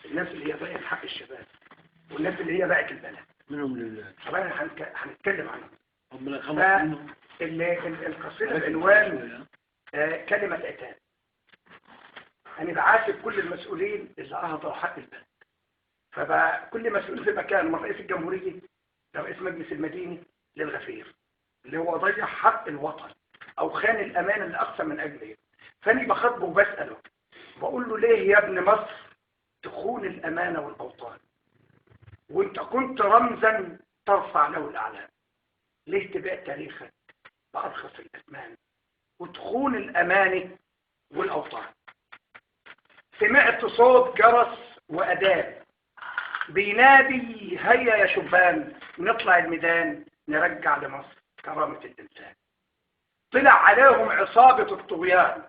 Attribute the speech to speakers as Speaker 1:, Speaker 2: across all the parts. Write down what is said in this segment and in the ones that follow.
Speaker 1: الناس اللي هي ضيعت حق الشباب والناس اللي هي باعت البلد
Speaker 2: منهم لله.
Speaker 1: طبعا هنتكلم عنهم.
Speaker 2: ربنا يخلص منهم.
Speaker 1: القصيدة العنوان كلمة عتاب. أنا بعاتب كل المسؤولين اللي أهدروا حق البلد. فبقى كل مسؤول في مكان من رئيس الجمهورية لرئيس مجلس المدينة للغفير اللي هو ضيع حق الوطن أو خان الأمانة اللي أقسم من أجله. فأني بخاطبه وبسأله بقول له ليه يا ابن مصر تخون الأمانة والأوطان وانت كنت رمزا ترفع له الأعلام؟ ليه تبيع تاريخك بأرخص الأثمان وتخون الأمانة والأوطان؟ سمعت صوت جرس وأداب بينادي هيا يا شبان نطلع الميدان نرجع لمصر كرامة الإنسان. طلع عليهم عصابة الطغيان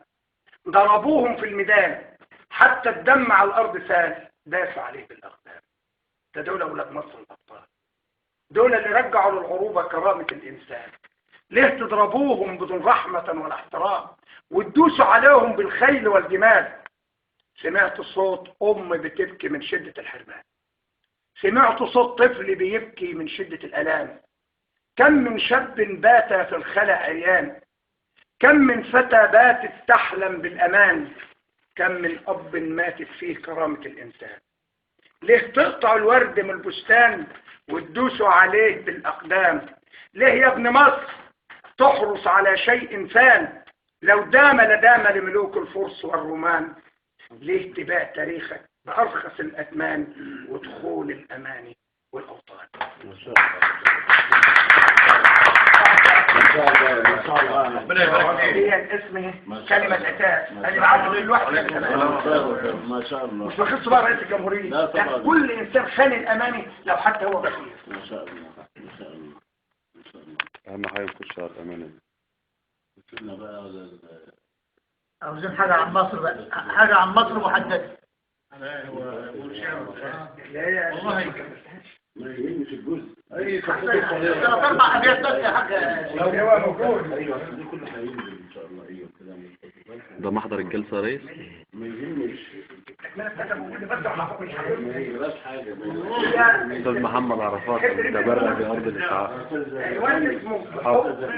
Speaker 1: ضربوهم في الميدان حتى الدم على الأرض سال داسوا عليه بالأقدام. ده دول أولاد مصر الأبطال، دول اللي رجعوا للعروبة كرامة الإنسان. ليه تضربوهم بدون رحمة ولا احترام وتدوسوا عليهم بالخيل والجمال؟ سمعت صوت أم بتبكي من شدة الحرمان، سمعت صوت طفل بيبكي من شدة الألام. كم من شاب بات في الخلع عريان، كم من فتى باتت تحلم بالأمان، كم من أب ماتت فيه كرامة الإنسان. ليه تقطعوا الورد من البستان وتدوسوا عليه بالأقدام؟ ليه يا ابن مصر تحرص على شيء فان لو دام لدام لملوك الفرس والرومان؟ ليه تباع تاريخك بأرخص الأثمان وتخون الأماني والأوطان؟
Speaker 2: ما شاء الله. ربنا يبارك فيك.
Speaker 1: هي اسمه كلمة عتاب. أنا بعرف الواحد
Speaker 2: ما شاء الله.
Speaker 1: مش بخص بقى رئيس الجمهورية،
Speaker 2: لا طبعا.
Speaker 1: كل إنسان خان الأماني لو حتى هو بخير.
Speaker 2: ما شاء الله. ما شاء الله. ما شاء الله.
Speaker 3: أهم حاجة في كل شهر أمانة.
Speaker 2: وصلنا بقى
Speaker 4: عاوزين حاجة عن مصر بقى، حاجة عن مصر محددة.
Speaker 1: والله
Speaker 2: ما يهمش الجزء.
Speaker 4: أي ثلاث أربع أبيات بس يا حاج.
Speaker 1: لو هو موجود.
Speaker 2: ايوه دي كله هينزل ان شاء الله. ايوه كلام
Speaker 3: ده محضر الجلسة يا ريس؟
Speaker 2: ما يهمش. ما يجراش حاجه.
Speaker 3: أستاذ محمد عرفات تبرع بأرض الإسعاف.
Speaker 1: الوان اسمه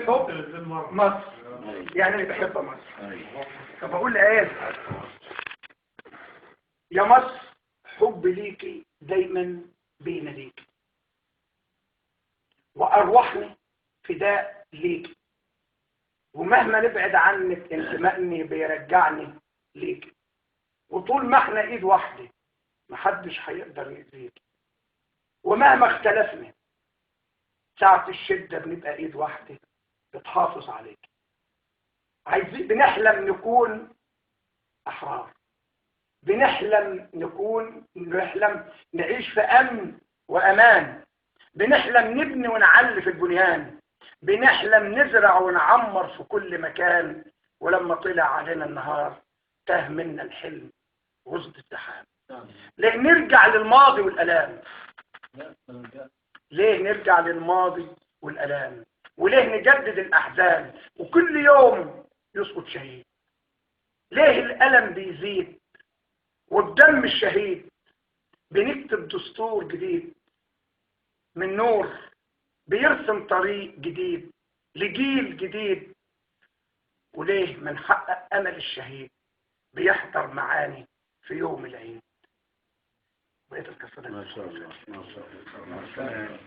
Speaker 1: حب مصر، يعني اللي بحب مصر. طب أقول إيه؟ يا مصر حب ليكي دايما بين ليكي وأرواحنا فداء ليكي، ومهما نبعد عنك انتمائني بيرجعني ليكي، وطول ما احنا ايد واحدة محدش هيقدر يأذيكي، ومهما اختلفنا ساعة الشدة بنبقى ايد واحدة بتحافظ عليكي. عايزين بنحلم نكون أحرار، بنحلم نعيش في أمن وأمان، بنحلم نبني ونعلي في البنيان، بنحلم نزرع ونعمر في كل مكان. ولما طلع علينا النهار تاه منا الحلم وسط الزحام. ليه نرجع للماضي والألام؟ ليه نرجع للماضي والألام؟ وليه نجدد الأحزان وكل يوم يسقط شهيد؟ ليه الألم بيزيد والدم الشهيد؟ بنكتب دستور جديد من نور بيرسم طريق جديد لجيل جديد. وليه من حقق أمل الشهيد بيحضر معاني في يوم العيد؟ بقيت القصة.
Speaker 2: ما شاء الله. ما شاء الله. ما شاء الله.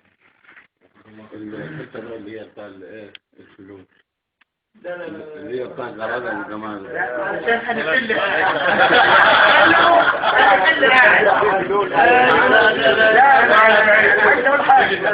Speaker 2: الحته بقى اللي هي بتاع الايه الفلوس. لا اللي هي بتاع الغرابه والجمال.
Speaker 4: علشان هنحل
Speaker 1: عايز اقول حاجه